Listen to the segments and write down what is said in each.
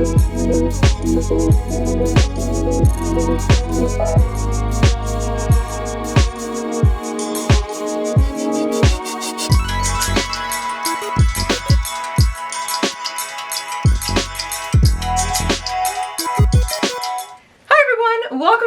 Welcome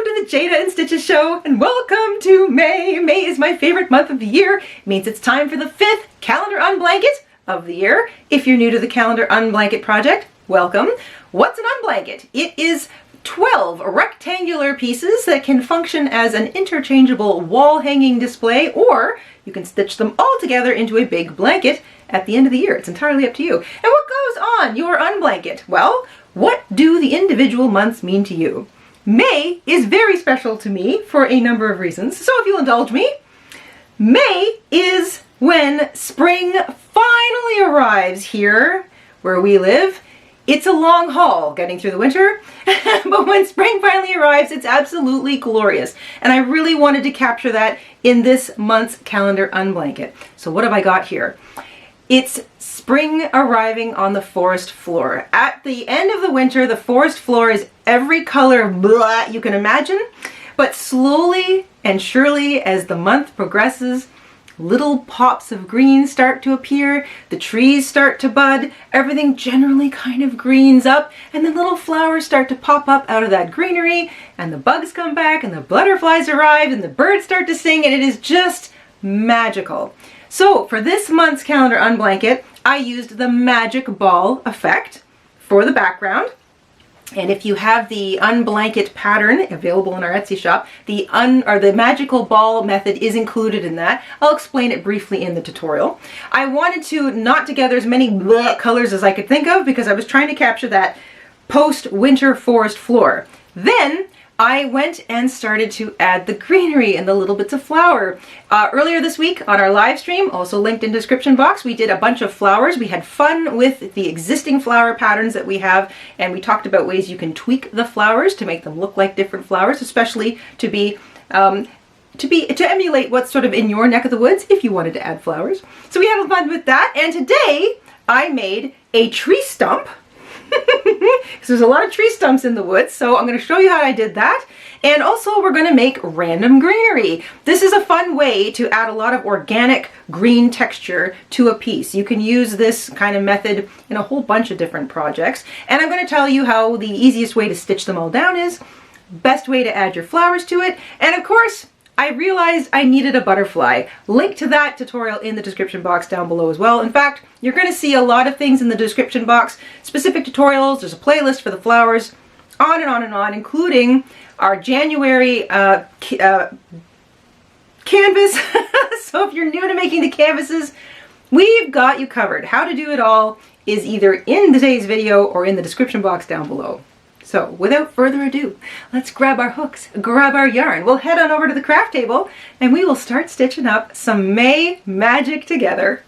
to the Jada and Stitches show, and welcome to May. May is my favorite month of the year. It means it's time for the 5th calendar unblanket of the year. If you're new to the calendar unblanket project, welcome. What's an unblanket? It is 12 rectangular pieces that can function as an interchangeable wall hanging display, or you can stitch them all together into a big blanket at the end of the year. It's entirely up to you. And what goes on your unblanket? Well, what do the individual months mean to you? May is very special to me for a number of reasons, so if you'll indulge me, May is when spring finally arrives here where we live. It's a long haul getting through the winter, but when spring finally arrives, it's absolutely glorious. And I really wanted to capture that in this month's calendar unblanket. So what have I got here? It's spring arriving on the forest floor. At the end of the winter, the forest floor is every color of blah you can imagine, but slowly and surely as the month progresses, little pops of green start to appear, the trees start to bud, everything generally kind of greens up, and then little flowers start to pop up out of that greenery, and the bugs come back, and the butterflies arrive, and the birds start to sing, and it is just magical. So for this month's calendar unblanket, I used the magic ball effect for the background. And if you have the unblanket pattern available in our Etsy shop, the magical ball method is included in that. I'll explain it briefly in the tutorial. I wanted to knot together as many colors as I could think of because I was trying to capture that post-winter forest floor. Then I went and started to add the greenery and the little bits of flower. Earlier this week on our live stream, also linked in description box, we did a bunch of flowers. We had fun with the existing flower patterns that we have, and we talked about ways you can tweak the flowers to make them look like different flowers, especially to emulate what's sort of in your neck of the woods if you wanted to add flowers. So we had fun with that, and today I made a tree stump. Because there's a lot of tree stumps in the woods, so I'm going to show you how I did that. And also we're going to make random greenery. This is a fun way to add a lot of organic green texture to a piece. You can use this kind of method in a whole bunch of different projects. And I'm going to tell you how the easiest way to stitch them all down is, best way to add your flowers to it, and of course, I realized I needed a butterfly. Link to that tutorial in the description box down below as well. In fact, you're going to see a lot of things in the description box, specific tutorials, there's a playlist for the flowers, on and on and on, including our January canvas. So if you're new to making the canvases, we've got you covered. How to do it all is either in today's video or in the description box down below. So without further ado, let's grab our hooks, grab our yarn. We'll head on over to the craft table and we will start stitching up some May magic together.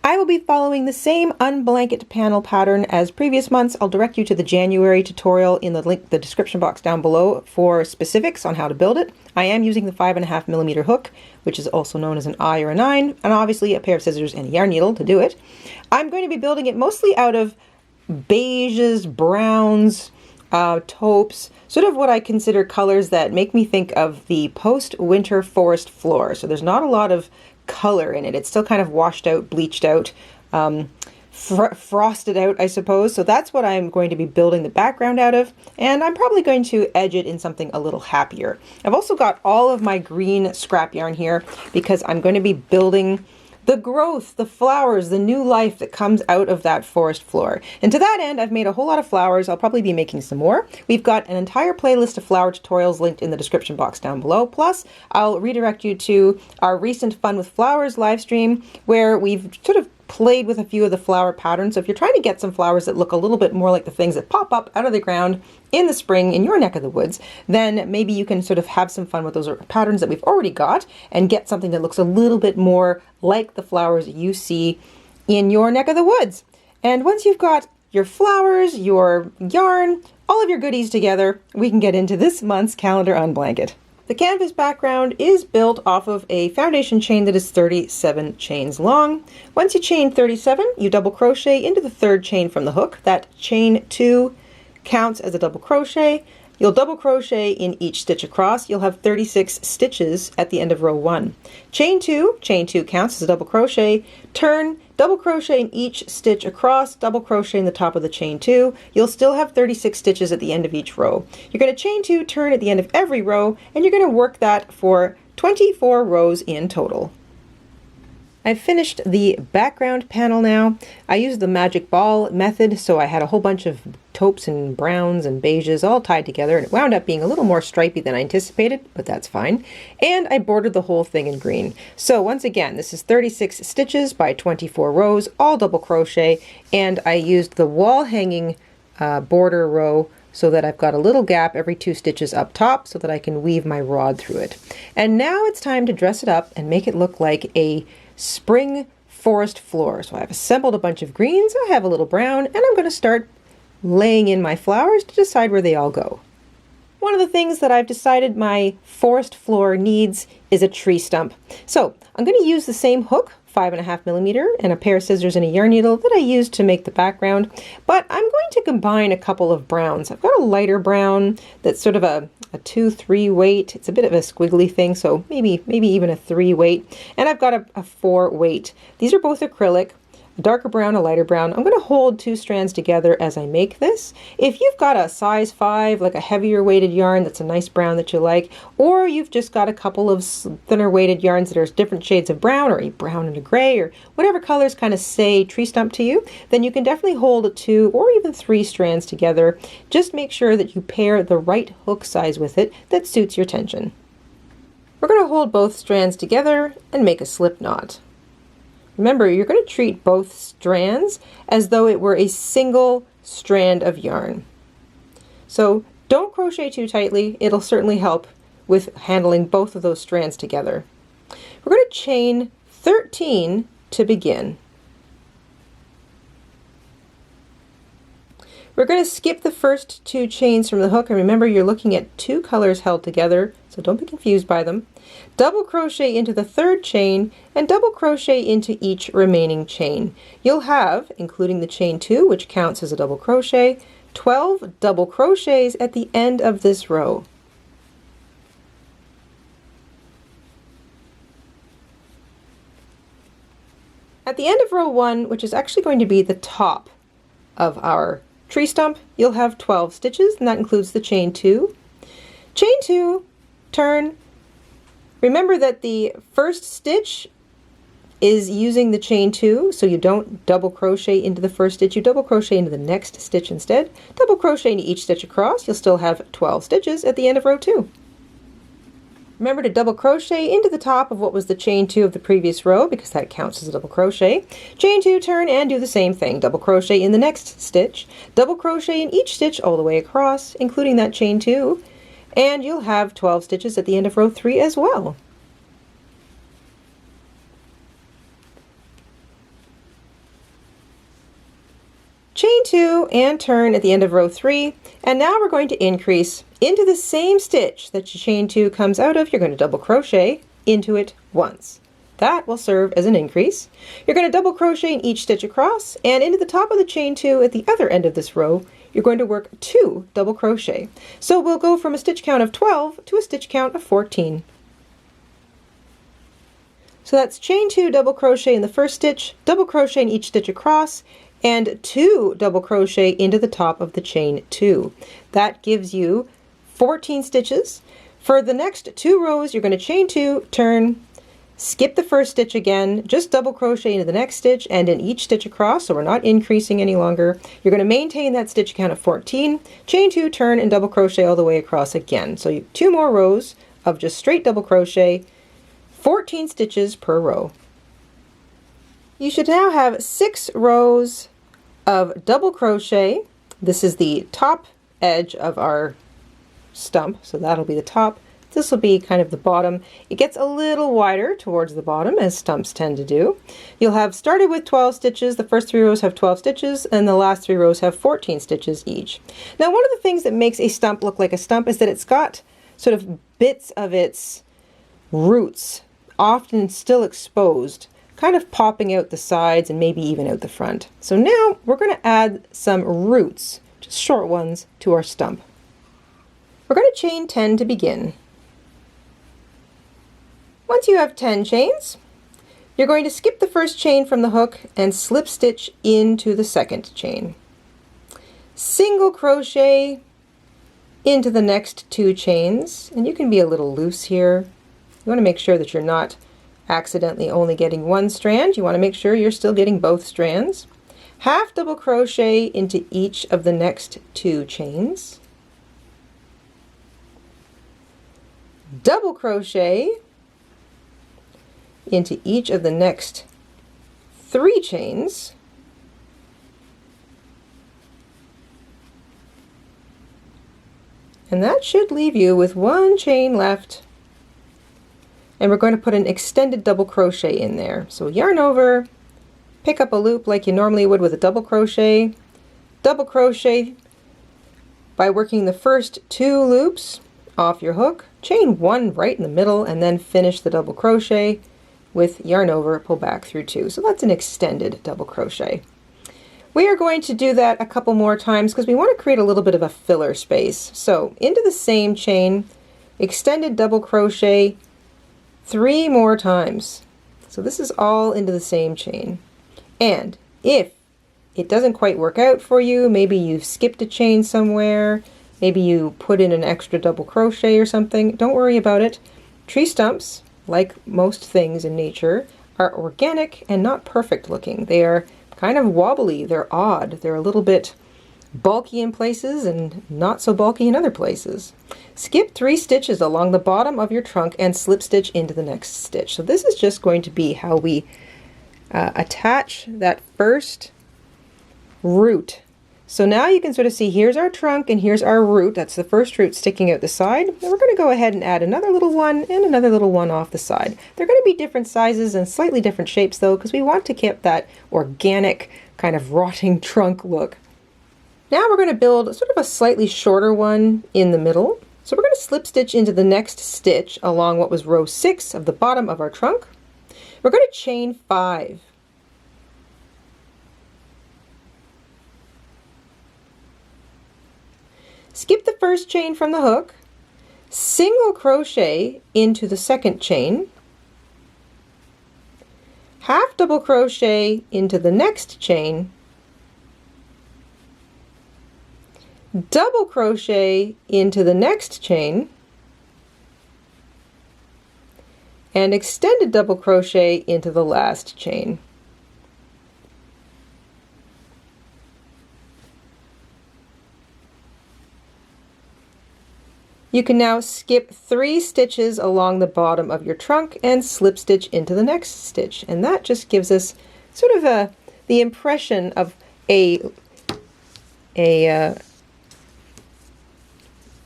I will be following the same unblanket panel pattern as previous months. I'll direct you to the January tutorial in the link, the description box down below for specifics on how to build it. I am using the 5.5mm hook, which is also known as an I or a 9, and obviously a pair of scissors and a yarn needle to do it. I'm going to be building it mostly out of beiges, browns, taupes, sort of what I consider colors that make me think of the post-winter forest floor. So there's not a lot of color in it. It's still kind of washed out, bleached out, frosted out, I suppose. So that's what I'm going to be building the background out of, and I'm probably going to edge it in something a little happier. I've also got all of my green scrap yarn here because I'm going to be building the growth, the flowers, the new life that comes out of that forest floor. And to that end, I've made a whole lot of flowers. I'll probably be making some more. We've got an entire playlist of flower tutorials linked in the description box down below. Plus, I'll redirect you to our recent Fun with Flowers live stream where we've sort of played with a few of the flower patterns. So if you're trying to get some flowers that look a little bit more like the things that pop up out of the ground in the spring in your neck of the woods, then maybe you can sort of have some fun with those patterns that we've already got and get something that looks a little bit more like the flowers you see in your neck of the woods. And once you've got your flowers, your yarn, all of your goodies together, we can get into this month's calendar unblanket. The canvas background is built off of a foundation chain that is 37 chains long. Once you chain 37, you double crochet into the third chain from the hook. That chain 2 counts as a double crochet. You'll double crochet in each stitch across. You'll have 36 stitches at the end of row 1. Chain 2 counts as a double crochet. Turn, double crochet in each stitch across, double crochet in the top of the chain 2. You'll still have 36 stitches at the end of each row. You're going to chain 2, turn at the end of every row, and you're going to work that for 24 rows in total. I've finished the background panel now. I used the magic ball method, so I had a whole bunch of taupes and browns and beiges all tied together, and it wound up being a little more stripy than I anticipated, but that's fine. And I bordered the whole thing in green. So once again, this is 36 stitches by 24 rows, all double crochet, and I used the wall hanging border row so that I've got a little gap every 2 stitches up top so that I can weave my rod through it. And now it's time to dress it up and make it look like a spring forest floor. So I've assembled a bunch of greens, I have a little brown, and I'm going to start laying in my flowers to decide where they all go. One of the things that I've decided my forest floor needs is a tree stump. So I'm going to use the same hook, 5.5mm, and a pair of scissors and a yarn needle that I used to make the background, but I'm going to combine a couple of browns. I've got a lighter brown that's sort of a 2-3 weight. It's a bit of a squiggly thing, so maybe even a 3 weight. And I've got a 4 weight. These are both acrylic. A darker brown, a lighter brown. I'm going to hold 2 strands together as I make this. If you've got a size 5, like a heavier weighted yarn that's a nice brown that you like, or you've just got a couple of thinner weighted yarns that are different shades of brown, or a brown and a gray, or whatever colors kind of say tree stump to you, then you can definitely hold 2 or even 3 strands together. Just make sure that you pair the right hook size with it that suits your tension. We're going to hold both strands together and make a slip knot. Remember, you're going to treat both strands as though it were a single strand of yarn. So don't crochet too tightly. It'll certainly help with handling both of those strands together. We're going to chain 13 to begin. We're going to skip the first 2 chains from the hook, and remember you're looking at 2 colors held together, so don't be confused by them. Double crochet into the 3rd chain and double crochet into each remaining chain. You'll have, including the chain 2, which counts as a double crochet, 12 double crochets at the end of this row. At the end of row 1, which is actually going to be the top of our tree stump, you'll have 12 stitches, and that includes the chain 2. Chain 2, turn. Remember that the first stitch is using the chain 2, so you don't double crochet into the first stitch, you double crochet into the next stitch instead. Double crochet into each stitch across, you'll still have 12 stitches at the end of row 2. Remember to double crochet into the top of what was the chain 2 of the previous row, because that counts as a double crochet. Chain 2, turn, and do the same thing. Double crochet in the next stitch, double crochet in each stitch all the way across, including that chain 2, and you'll have 12 stitches at the end of row 3 as well. Chain 2 and turn at the end of row 3, and now we're going to increase into the same stitch that your chain 2 comes out of. You're going to double crochet into it once. That will serve as an increase. You're going to double crochet in each stitch across, and into the top of the chain 2 at the other end of this row, you're going to work 2 double crochet. So we'll go from a stitch count of 12 to a stitch count of 14. So that's chain 2, double crochet in the first stitch, double crochet in each stitch across, and 2 double crochet into the top of the chain 2. That gives you 14 stitches. For the next 2 rows, you're going to chain 2, turn, skip the first stitch again, just double crochet into the next stitch and in each stitch across, so we're not increasing any longer. You're going to maintain that stitch count of 14, chain 2, turn, and double crochet all the way across again. So 2 more rows of just straight double crochet, 14 stitches per row. You should now have 6 rows of double crochet. This is the top edge of our stump, so that'll be the top. This will be kind of the bottom. It gets a little wider towards the bottom, as stumps tend to do. You'll have started with 12 stitches. The first 3 rows have 12 stitches, and the last 3 rows have 14 stitches each. Now, one of the things that makes a stump look like a stump is that it's got sort of bits of its roots, often still exposed, kind of popping out the sides and maybe even out the front. So now we're going to add some roots, just short ones, to our stump. We're going to chain 10 to begin. Once you have 10 chains, you're going to skip the first chain from the hook and slip stitch into the second chain. Single crochet into the next 2 chains, and you can be a little loose here. You want to make sure that you're not accidentally only getting one strand. You want to make sure you're still getting both strands. Half double crochet into each of the next 2 chains. Double crochet into each of the next 3 chains. And that should leave you with 1 chain left. And we're going to put an extended double crochet in there. So yarn over, pick up a loop like you normally would with a double crochet by working the first 2 loops off your hook, chain 1 right in the middle, and then finish the double crochet with yarn over, pull back through 2. So that's an extended double crochet. We are going to do that a couple more times because we want to create a little bit of a filler space. So into the same chain, extended double crochet 3 more times. So this is all into the same chain. And if it doesn't quite work out for you, maybe you've skipped a chain somewhere, maybe you put in an extra double crochet or something, don't worry about it. Tree stumps, like most things in nature, are organic and not perfect looking. They are kind of wobbly, they're odd, they're a little bit bulky in places and not so bulky in other places. Skip 3 stitches along the bottom of your trunk and slip stitch into the next stitch. So this is just going to be how we attach that first root. So now you can sort of see here's our trunk and here's our root. That's the first root sticking out the side. And we're going to go ahead and add another little one and another little one off the side. They're going to be different sizes and slightly different shapes though, because we want to keep that organic kind of rotting trunk look. Now we're going to build sort of a slightly shorter one in the middle. So we're going to slip stitch into the next stitch along what was row 6 of the bottom of our trunk. We're going to chain 5. Skip the first chain from the hook, single crochet into the second chain, half double crochet into the next chain, double crochet into the next chain, and extended double crochet into the last chain. You can now skip 3 stitches along the bottom of your trunk and slip stitch into the next stitch, and that just gives us sort of the impression of a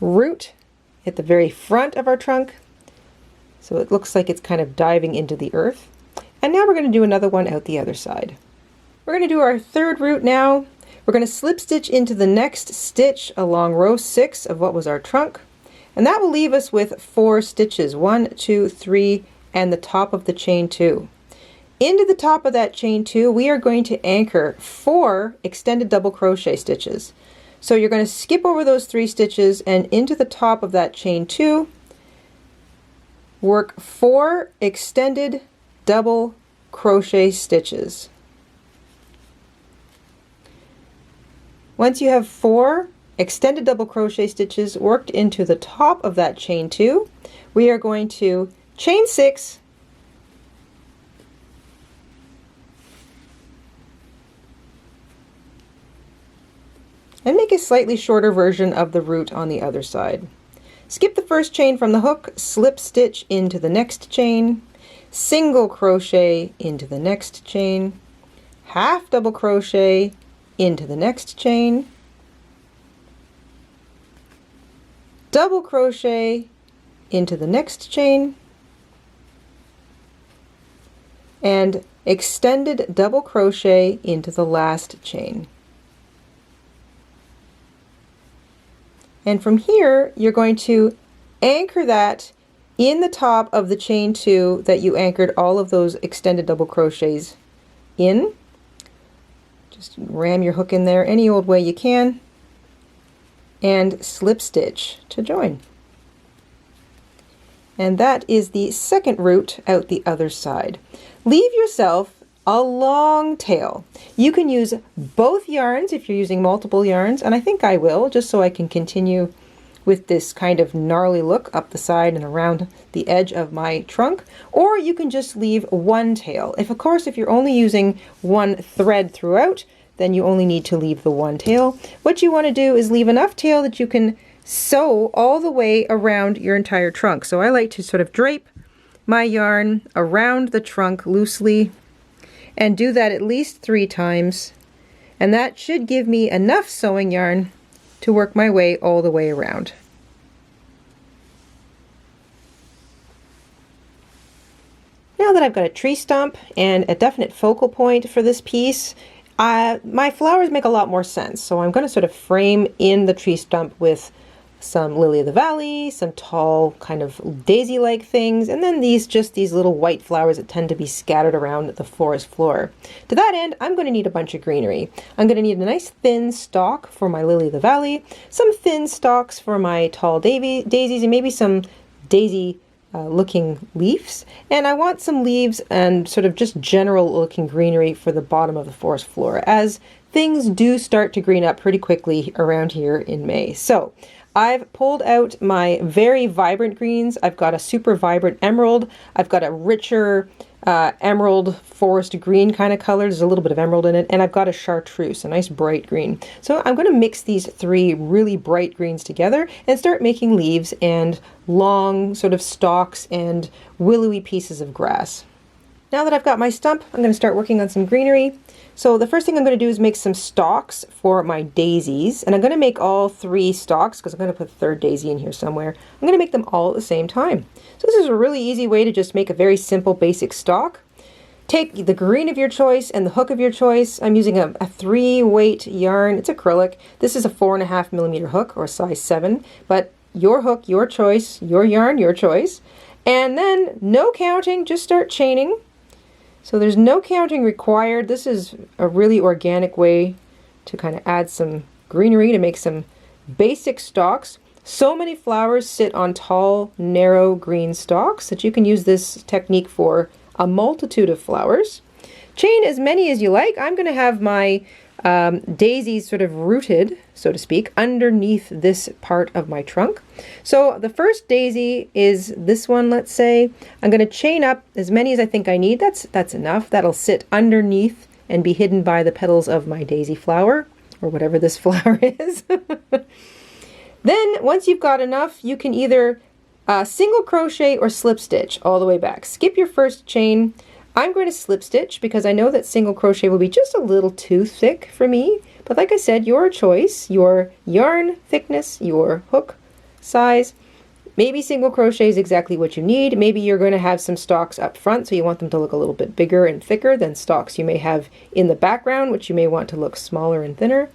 root at the very front of our trunk. So it looks like it's kind of diving into the earth. And now we're going to do another one out the other side. We're going to do our third root now. We're going to slip stitch into the next stitch along row 6 of what was our trunk. And that will leave us with 4 stitches, 1, 2, 3, and the top of the chain 2. Into the top of that chain 2, we are going to anchor 4 extended double crochet stitches. So you're going to skip over those 3 stitches and into the top of that chain 2, work 4 extended double crochet stitches. Once you have 4 extended double crochet stitches worked into the top of that chain 2, we are going to chain 6, and make a slightly shorter version of the root on the other side. Skip the first chain from the hook, slip stitch into the next chain, single crochet into the next chain, half double crochet into the next chain, double crochet into the next chain, and extended double crochet into the last chain. And from here you're going to anchor that in the top of the chain 2 that you anchored all of those extended double crochets in. Just ram your hook in there any old way you can and slip stitch to join. And that is the second route out the other side. Leave yourself a long tail. You can use both yarns if you're using multiple yarns, and I think I will, just so I can continue with this kind of gnarly look up the side and around the edge of my trunk. Or you can just leave one tail. Of course, if you're only using one thread throughout, then you only need to leave the one tail. What you want to do is leave enough tail that you can sew all the way around your entire trunk. So I like to sort of drape my yarn around the trunk loosely and do that at least 3 times. And that should give me enough sewing yarn to work my way all the way around. Now that I've got a tree stump and a definite focal point for this piece, my flowers make a lot more sense. So I'm going to sort of frame in the tree stump with some lily of the valley, some tall kind of daisy-like things, and then just these little white flowers that tend to be scattered around the forest floor. To that end, I'm going to need a bunch of greenery. I'm going to need a nice thin stalk for my lily of the valley, some thin stalks for my tall daisies, and maybe some daisy looking leaves. And I want some leaves and sort of just general looking greenery for the bottom of the forest floor, as things do start to green up pretty quickly around here in May. So I've pulled out my very vibrant greens. I've got a super vibrant emerald. I've got a richer emerald forest green kind of color. There's a little bit of emerald in it. And I've got a chartreuse, a nice bright green. So I'm going to mix these 3 really bright greens together and start making leaves and long sort of stalks and willowy pieces of grass. Now that I've got my stump, I'm going to start working on some greenery. So the first thing I'm going to do is make some stalks for my daisies, and I'm going to make all 3 stalks because I'm going to put the 3rd daisy in here somewhere. I'm going to make them all at the same time. So this is a really easy way to just make a very simple basic stalk. Take the green of your choice and the hook of your choice. I'm using a 3-weight yarn. It's acrylic. This is a 4.5mm hook, or size 7, but your hook, your choice, your yarn, your choice. And then no counting, just start chaining. So there's no counting required. This is a really organic way to kind of add some greenery to make some basic stalks. So many flowers sit on tall, narrow green stalks that you can use this technique for a multitude of flowers. Chain as many as you like. I'm going to have my daisies sort of rooted, so to speak, underneath this part of my trunk. So the first daisy is this one, let's say. I'm going to chain up as many as I think I need. That's enough. That'll sit underneath and be hidden by the petals of my daisy flower, or whatever this flower is. Then once you've got enough, you can either single crochet or slip stitch all the way back. Skip your first chain. I'm going to slip stitch because I know that single crochet will be just a little too thick for me. But like I said, your choice, your yarn thickness, your hook size. Maybe single crochet is exactly what you need. Maybe you're going to have some stalks up front, so you want them to look a little bit bigger and thicker than stalks you may have in the background, which you may want to look smaller and thinner.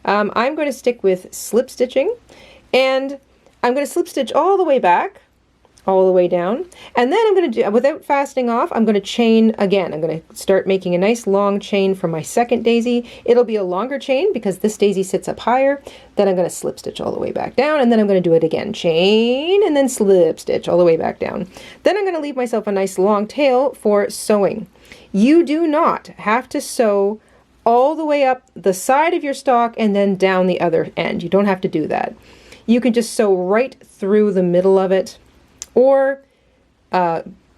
I'm going to stick with slip stitching, and I'm going to slip stitch all the way back, all the way down, and then I'm going to do, without fastening off, I'm going to chain again. I'm going to start making a nice long chain for my second daisy. It'll be a longer chain because this daisy sits up higher. Then I'm going to slip stitch all the way back down, and then I'm going to do it again. Chain, and then slip stitch all the way back down. Then I'm going to leave myself a nice long tail for sewing. You do not have to sew all the way up the side of your stalk and then down the other end. You don't have to do that. You can just sew right through the middle of it, or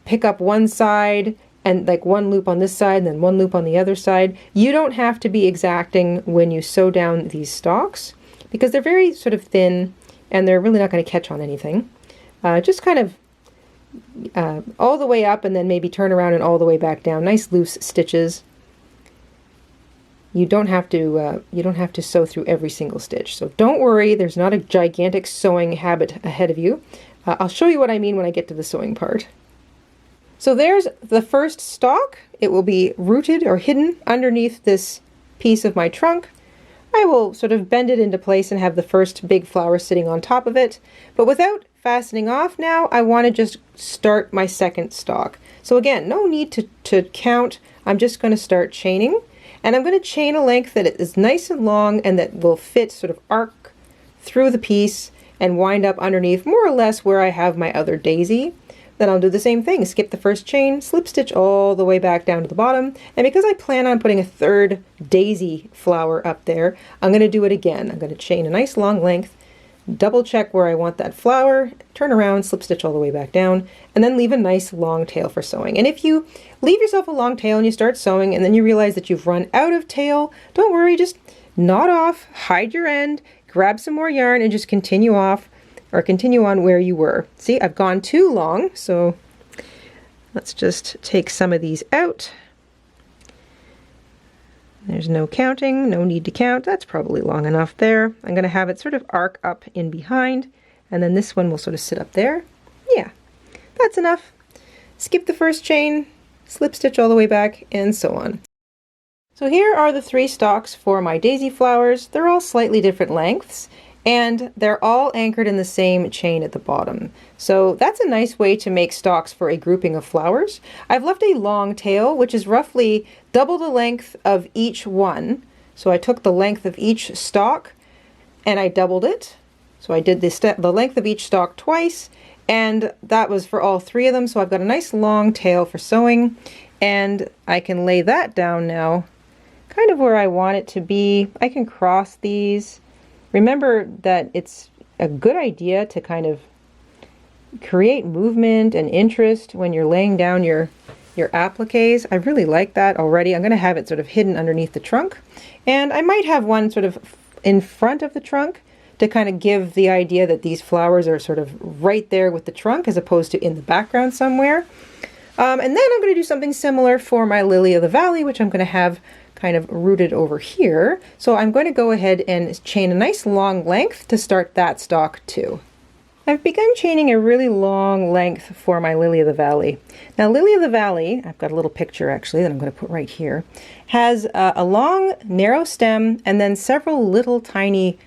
pick up one side and like one loop on this side and then one loop on the other side. You don't have to be exacting when you sew down these stalks because they're very sort of thin and they're really not going to catch on anything. Just kind of all the way up and then maybe turn around and all the way back down. Nice loose stitches. You don't have to sew through every single stitch. So don't worry, there's not a gigantic sewing habit ahead of you. I'll show you what I mean when I get to the sewing part. So there's the first stalk. It will be rooted or hidden underneath this piece of my trunk. I will sort of bend it into place and have the first big flower sitting on top of it. But without fastening off now, I want to just start my second stalk. So again, no need to count. I'm just going to start chaining, and I'm going to chain a length that is nice and long and that will fit, sort of arc through the piece and wind up underneath more or less where I have my other daisy. Then I'll do the same thing, skip the first chain, slip stitch all the way back down to the bottom, and because I plan on putting a third daisy flower up there, I'm going to do it again. I'm going to chain a nice long length, double check where I want that flower, turn around, slip stitch all the way back down, and then leave a nice long tail for sewing. And if you leave yourself a long tail and you start sewing and then you realize that you've run out of tail, don't worry, just knot off, hide your end, grab some more yarn, and just continue off, or continue on where you were. See, I've gone too long, so let's just take some of these out. There's no counting, no need to count. That's probably long enough there. I'm going to have it sort of arc up in behind, and then this one will sort of sit up there. Yeah, that's enough. Skip the first chain, slip stitch all the way back, and so on. So here are the 3 stalks for my daisy flowers. They're all slightly different lengths, and they're all anchored in the same chain at the bottom. So that's a nice way to make stalks for a grouping of flowers. I've left a long tail, which is roughly double the length of each one. So I took the length of each stalk and I doubled it. So I did the length of each stalk twice, and that was for all 3 of them. So I've got a nice long tail for sewing, and I can lay that down now kind of where I want it to be. I can cross these. Remember that it's a good idea to kind of create movement and interest when you're laying down your appliques. I really like that already. I'm going to have it sort of hidden underneath the trunk, and I might have one sort of in front of the trunk to kind of give the idea that these flowers are sort of right there with the trunk as opposed to in the background somewhere. And then I'm going to do something similar for my Lily of the Valley, which I'm going to have kind of rooted over here. So I'm going to go ahead and chain a nice long length to start that stalk too. I've begun chaining a really long length for my Lily of the Valley. Now Lily of the Valley, I've got a little picture actually that I'm going to put right here, has a long narrow stem and then several little tiny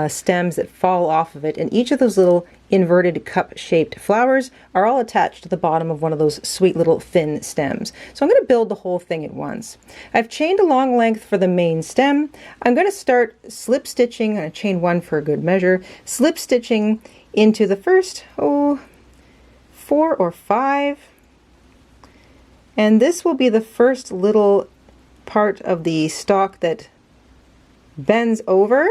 stems that fall off of it, and each of those little inverted cup-shaped flowers are all attached to the bottom of one of those sweet little thin stems. So I'm going to build the whole thing at once. I've chained a long length for the main stem. I'm going to start slip stitching. I'm going to chain 1 for a good measure, slip stitching into the first 4 or 5, and this will be the first little part of the stalk that bends over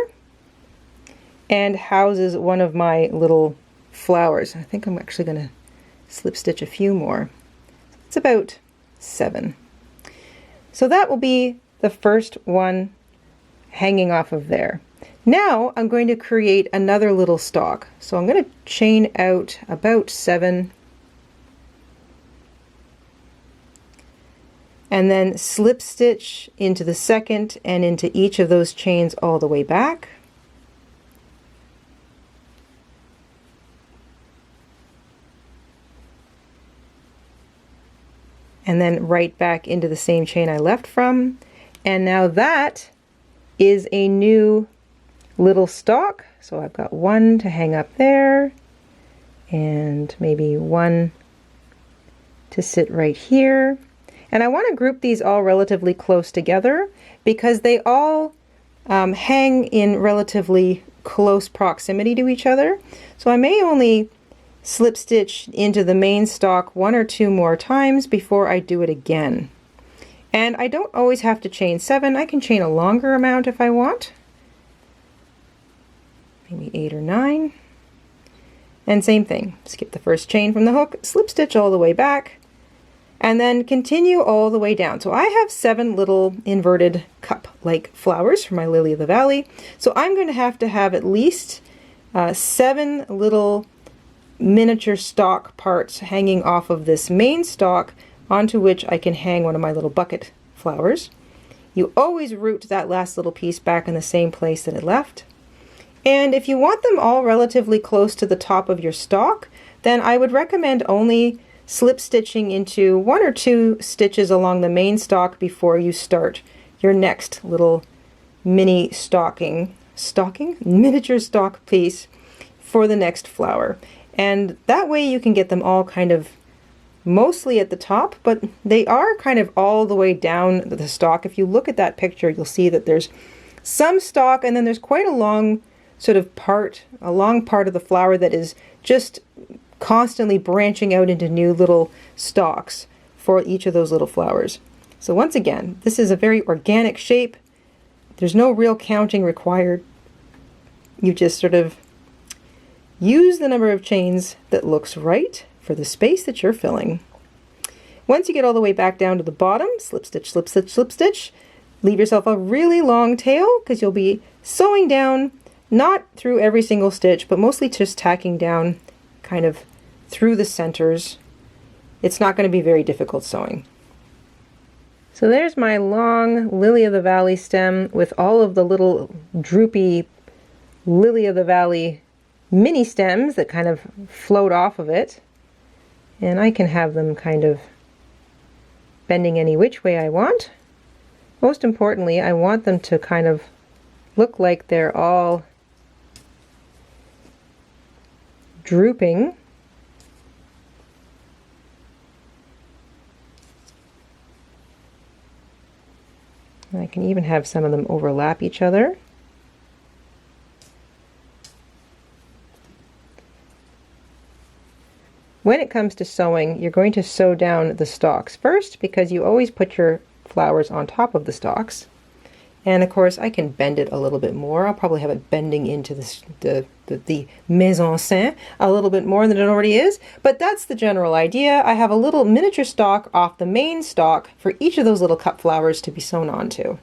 and houses one of my little flowers. I think I'm actually going to slip stitch a few more. It's about 7. So that will be the first one hanging off of there. Now I'm going to create another little stalk. So I'm going to chain out about 7 and then slip stitch into the second and into each of those chains all the way back. And then right back into the same chain I left from. And now that is a new little stalk. So I've got 1 to hang up there, and maybe 1 to sit right here. And I want to group these all relatively close together because they all hang in relatively close proximity to each other. So I may only slip stitch into the main stalk 1 or 2 more times before I do it again. And I don't always have to chain 7. I can chain a longer amount if I want. Maybe 8 or 9. And same thing. Skip the first chain from the hook, slip stitch all the way back, and then continue all the way down. So I have 7 little inverted cup-like flowers for my Lily of the Valley. So I'm going to have at least 7 little miniature stalk parts hanging off of this main stalk onto which I can hang one of my little bucket flowers. You always root that last little piece back in the same place that it left. And if you want them all relatively close to the top of your stalk, then I would recommend only slip stitching into 1 or 2 stitches along the main stalk before you start your next little miniature stalk piece for the next flower. And that way you can get them all kind of mostly at the top, but they are kind of all the way down the stalk. If you look at that picture, you'll see that there's some stalk and then there's quite a long sort of a long part of the flower that is just constantly branching out into new little stalks for each of those little flowers. So once again, this is a very organic shape. There's no real counting required. You just sort of use the number of chains that looks right for the space that you're filling. Once you get all the way back down to the bottom, slip stitch, slip stitch, slip stitch. Leave yourself a really long tail because you'll be sewing down, not through every single stitch, but mostly just tacking down kind of through the centers. It's not going to be very difficult sewing. So there's my long lily of the valley stem with all of the little droopy lily of the valley mini stems that kind of float off of it. And I can have them kind of bending any which way I want. Most importantly, I want them to kind of look like they're all drooping. And I can even have some of them overlap each other. When it comes to sewing, you're going to sew down the stalks first because you always put your flowers on top of the stalks. And of course I can bend it a little bit more. I'll probably have it bending into the mise-en-scène a little bit more than it already is. But that's the general idea. I have a little miniature stalk off the main stalk for each of those little cut flowers to be sewn onto.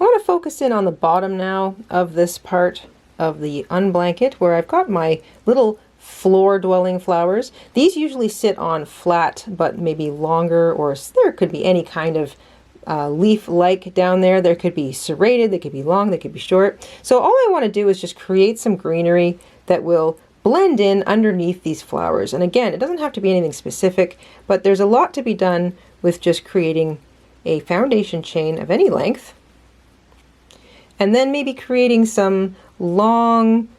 I want to focus in on the bottom now of this part of the unblanket where I've got my little floor dwelling flowers. These usually sit on flat but maybe longer, or there could be any kind of leaf-like down there. There could be serrated, they could be long, they could be short. So all I want to do is just create some greenery that will blend in underneath these flowers. And again, it doesn't have to be anything specific, but there's a lot to be done with just creating a foundation chain of any length, and then maybe creating some long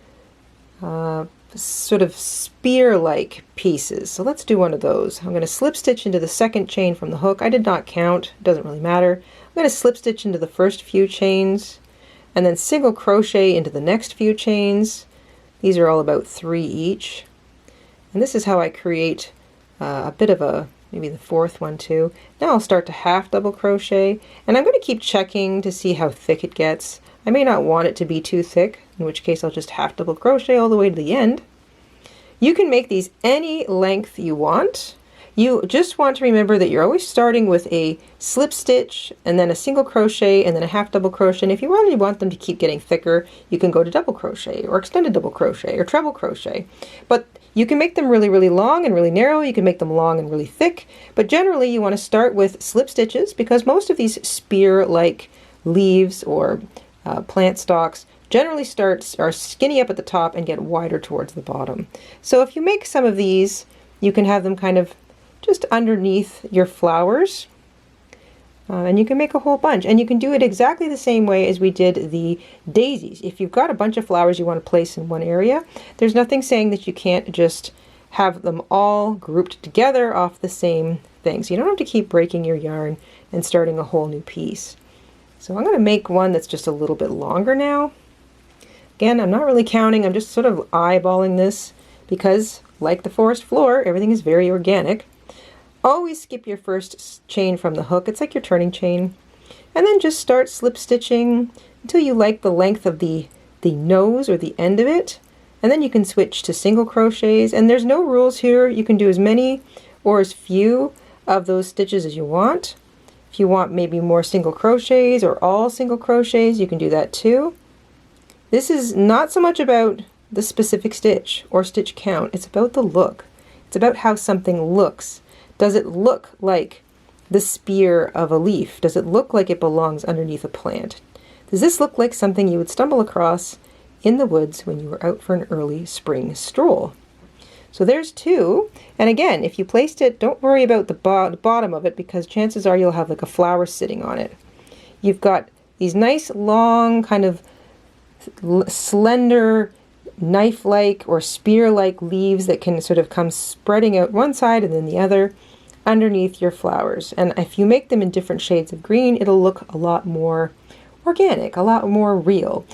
sort of spear-like pieces. So let's do one of those. I'm going to slip stitch into the second chain from the hook. I did not count, it doesn't really matter. I'm going to slip stitch into the first few chains and then single crochet into the next few chains. These are all about 3 each. And this is how I create a bit of a, maybe the fourth one too. Now I'll start to half double crochet, and I'm going to keep checking to see how thick it gets. I may not want it to be too thick, in which case I'll just half double crochet all the way to the end. You can make these any length you want. You just want to remember that you're always starting with a slip stitch and then a single crochet and then a half double crochet. And if you really want them to keep getting thicker, you can go to double crochet or extended double crochet or treble crochet. But you can make them really, really long and really narrow. You can make them long and really thick. But generally you want to start with slip stitches because most of these spear-like leaves or plant stalks generally are skinny up at the top and get wider towards the bottom. So if you make some of these, you can have them kind of just underneath your flowers, and you can make a whole bunch, and you can do it exactly the same way as we did the daisies. If you've got a bunch of flowers you want to place in one area, there's nothing saying that you can't just have them all grouped together off the same thing. So you don't have to keep breaking your yarn and starting a whole new piece. So I'm going to make one that's just a little bit longer now. Again, I'm not really counting, I'm just sort of eyeballing this because, like the forest floor, everything is very organic. Always skip your first chain from the hook, it's like your turning chain, and then just start slip stitching until you like the length of the nose or the end of it, and then you can switch to single crochets. And there's no rules here, you can do as many or as few of those stitches as you want. If you want maybe more single crochets or all single crochets, you can do that too. This is not so much about the specific stitch or stitch count, it's about the look. It's about how something looks. Does it look like the spear of a leaf? Does it look like it belongs underneath a plant? Does this look like something you would stumble across in the woods when you were out for an early spring stroll? So there's 2, and again, if you placed it, don't worry about the bottom of it because chances are you'll have like a flower sitting on it. You've got these nice long kind of slender knife-like or spear-like leaves that can sort of come spreading out one side and then the other underneath your flowers. And if you make them in different shades of green, it'll look a lot more organic, a lot more real.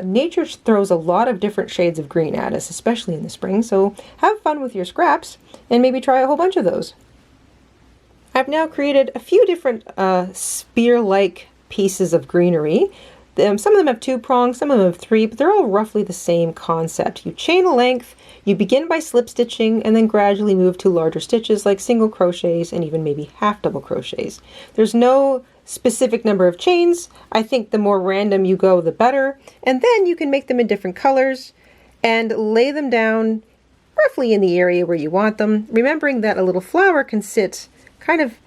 Nature throws a lot of different shades of green at us, especially in the spring, so have fun with your scraps and maybe try a whole bunch of those. I've now created a few different spear-like pieces of greenery. Some of them have 2 prongs, some of them have 3, but they're all roughly the same concept. You chain a length, you begin by slip stitching, and then gradually move to larger stitches like single crochets and even maybe half double crochets. There's no specific number of chains. I think the more random you go, the better. And then you can make them in different colors and lay them down roughly in the area where you want them, remembering that a little flower can sit kind of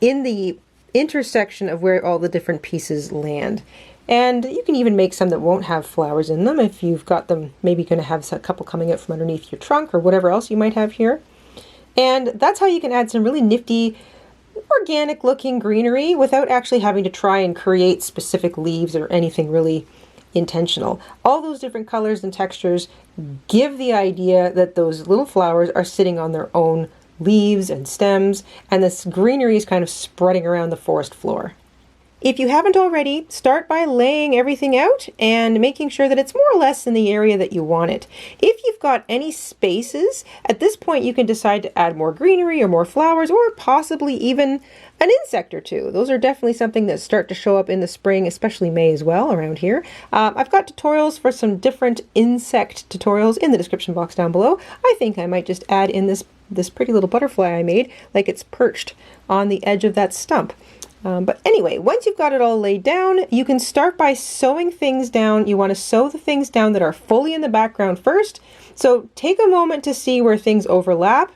in the intersection of where all the different pieces land. And you can even make some that won't have flowers in them if you've got them, maybe going to have a couple coming out from underneath your trunk or whatever else you might have here. And that's how you can add some really nifty organic looking greenery without actually having to try and create specific leaves or anything really intentional. All those different colors and textures give the idea that those little flowers are sitting on their own leaves and stems, and this greenery is kind of spreading around the forest floor. If you haven't already, start by laying everything out and making sure that it's more or less in the area that you want it. If you've got any spaces, at this point you can decide to add more greenery or more flowers or possibly even an insect or two. Those are definitely something that start to show up in the spring, especially May as well around here. I've got tutorials for some different insect tutorials in the description box down below. I think I might just add in this pretty little butterfly I made, like it's perched on the edge of that stump. But anyway, once you've got it all laid down, you can start by sewing things down. You want to sew the things down that are fully in the background first. So take a moment to see where things overlap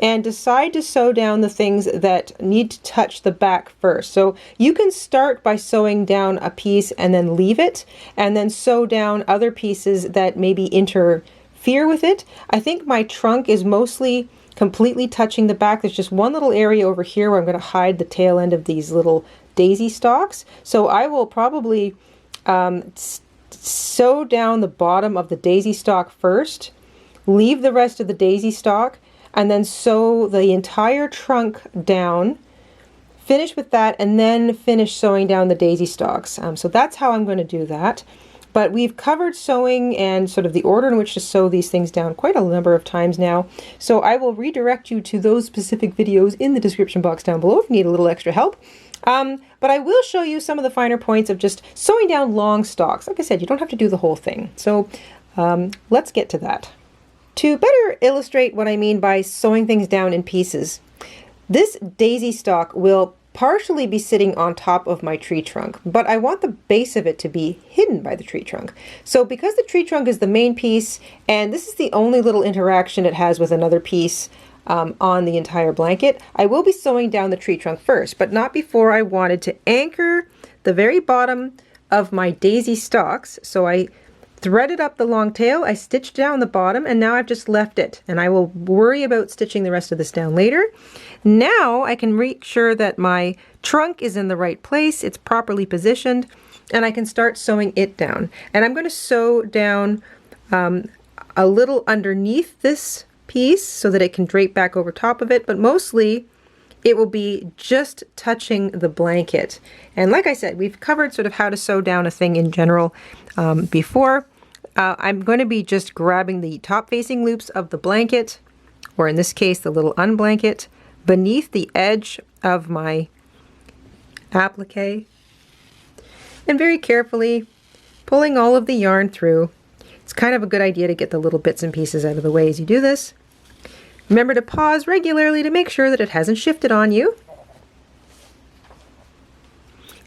and decide to sew down the things that need to touch the back first. So you can start by sewing down a piece and then leave it, and then sew down other pieces that maybe interfere with it. I think my trunk is mostly completely touching the back. There's just one little area over here where I'm going to hide the tail end of these little daisy stalks. So I will probably sew down the bottom of the daisy stalk first, leave the rest of the daisy stalk, and then sew the entire trunk down, finish with that, and then finish sewing down the daisy stalks. So that's how I'm going to do that. But we've covered sewing and sort of the order in which to sew these things down quite a number of times now. So I will redirect you to those specific videos in the description box down below if you need a little extra help. But I will show you some of the finer points of just sewing down long stalks. Like I said, you don't have to do the whole thing. So let's get to that. To better illustrate what I mean by sewing things down in pieces, this daisy stalk will partially be sitting on top of my tree trunk, but I want the base of it to be hidden by the tree trunk. So because the tree trunk is the main piece, and this is the only little interaction it has with another piece on the entire blanket, I will be sewing down the tree trunk first, but not before I wanted to anchor the very bottom of my daisy stalks. So I threaded up the long tail, I stitched down the bottom, and now I've just left it, and I will worry about stitching the rest of this down later. Now I can make sure that my trunk is in the right place, it's properly positioned, and I can start sewing it down. And I'm going to sew down a little underneath this piece so that it can drape back over top of it, but mostly it will be just touching the blanket. And like I said, we've covered sort of how to sew down a thing in general before. I'm going to be just grabbing the top facing loops of the blanket, or in this case the little unblanket, beneath the edge of my applique, and very carefully pulling all of the yarn through. It's kind of a good idea to get the little bits and pieces out of the way as you do this. Remember to pause regularly to make sure that it hasn't shifted on you.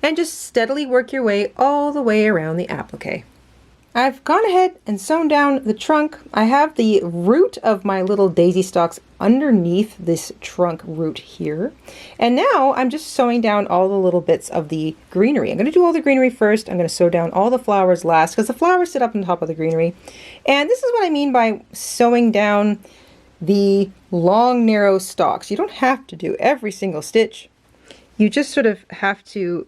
And just steadily work your way all the way around the applique. I've gone ahead and sewn down the trunk. I have the root of my little daisy stalks underneath this trunk root here. And now I'm just sewing down all the little bits of the greenery. I'm going to do all the greenery first. I'm going to sew down all the flowers last because the flowers sit up on top of the greenery. And this is what I mean by sewing down the long narrow stalks. You don't have to do every single stitch. You just sort of have to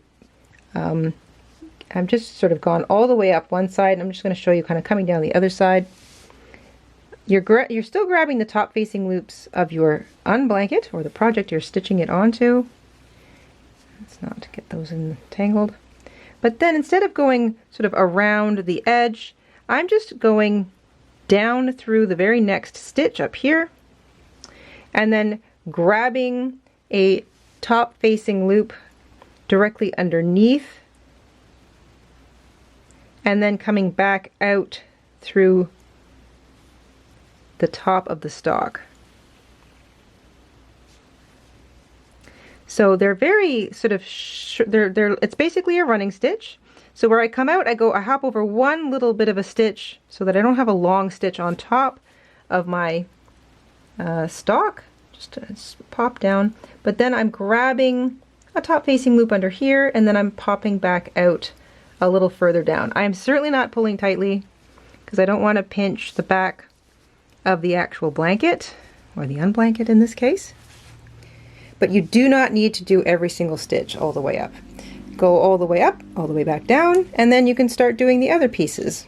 I've just sort of gone all the way up one side, and I'm just going to show you kind of coming down the other side. you're still grabbing the top facing loops of your unblanket or the project you're stitching it onto. Let's not get those entangled. But then instead of going sort of around the edge, I'm just going down through the very next stitch up here and then grabbing a top facing loop directly underneath and then coming back out through the top of the stalk. So they're very sort of, it's basically a running stitch. So where I come out, I hop over one little bit of a stitch so that I don't have a long stitch on top of my stalk. Just pop down. But then I'm grabbing a top facing loop under here and then I'm popping back out a little further down. I am certainly not pulling tightly because I don't want to pinch the back of the actual blanket, or the unblanket in this case. But you do not need to do every single stitch all the way up. Go all the way up, all the way back down, and then you can start doing the other pieces.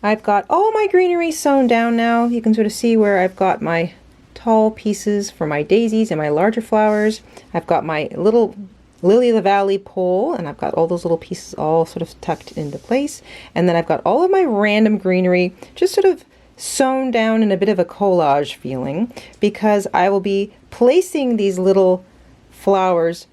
I've got all my greenery sewn down now. You can sort of see where I've got my tall pieces for my daisies and my larger flowers. I've got my little Lily of the Valley pole, and I've got all those little pieces all sort of tucked into place. And then I've got all of my random greenery just sort of sewn down in a bit of a collage feeling, because I will be placing these little flowers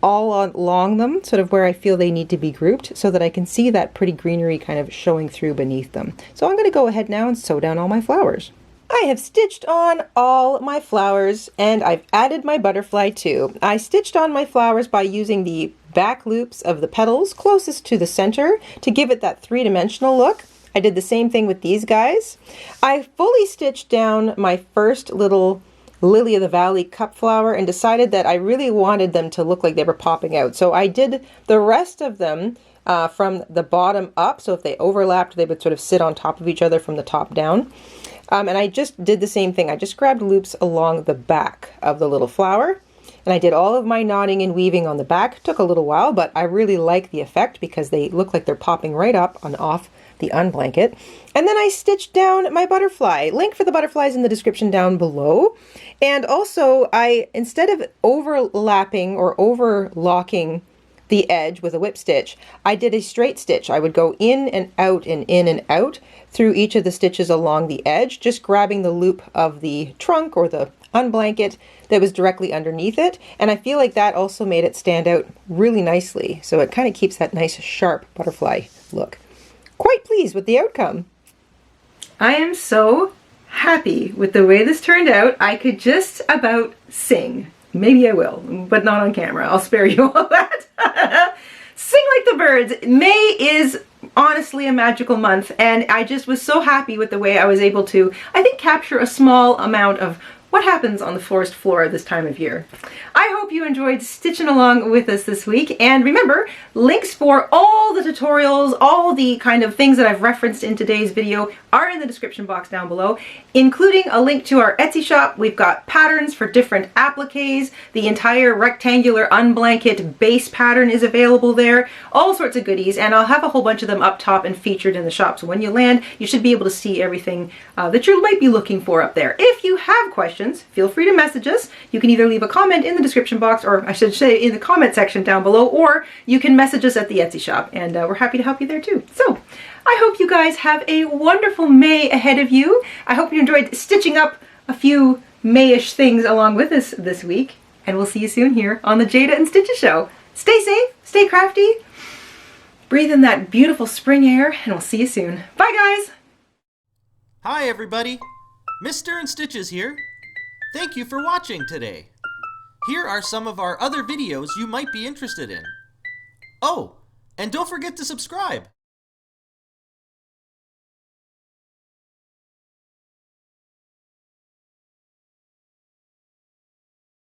all along them, sort of where I feel they need to be grouped, so that I can see that pretty greenery kind of showing through beneath them. So I'm going to go ahead now and sew down all my flowers. I have stitched on all my flowers and I've added my butterfly too. I stitched on my flowers by using the back loops of the petals closest to the center to give it that three-dimensional look. I did the same thing with these guys. I fully stitched down my first little Lily of the Valley cup flower and decided that I really wanted them to look like they were popping out. So I did the rest of them from the bottom up. So if they overlapped, they would sort of sit on top of each other from the top down. And I just did the same thing. I just grabbed loops along the back of the little flower. And I did all of my knotting and weaving on the back. It took a little while, but I really like the effect because they look like they're popping right up and off the unblanket. And then I stitched down my butterfly. Link for the butterflies in the description down below. And also instead of overlapping or overlocking the edge with a whip stitch, I did a straight stitch. I would go in and out through each of the stitches along the edge, just grabbing the loop of the trunk or the unblanket that was directly underneath it. And I feel like that also made it stand out really nicely. So it kind of keeps that nice sharp butterfly look. Quite pleased with the outcome. I am so happy with the way this turned out. I could just about sing. Maybe I will, but not on camera. I'll spare you all that. Sing like the birds. May is honestly a magical month, and I just was so happy with the way I was able to, I think, capture a small amount of what happens on the forest floor this time of year. I hope you enjoyed stitching along with us this week, and remember, links for all the tutorials, all the kind of things that I've referenced in today's video are in the description box down below, including a link to our Etsy shop. We've got patterns for different appliques. The entire rectangular unblanket base pattern is available there. All sorts of goodies, and I'll have a whole bunch of them up top and featured in the shop. So when you land, you should be able to see everything that you might be looking for up there. If you have questions, feel free to message us. You can either leave a comment in the description box, or I should say in the comment section down below, or you can message us at the Etsy shop, and we're happy to help you there too. So I hope you guys have a wonderful May ahead of you. I hope you enjoyed stitching up a few May-ish things along with us this week, and we'll see you soon here on the Jada and Stitches Show. Stay safe, stay crafty, breathe in that beautiful spring air, and we'll see you soon. Bye guys! Hi everybody, Mr. and Stitches here. Thank you for watching today. Here are some of our other videos you might be interested in. Oh, and don't forget to subscribe.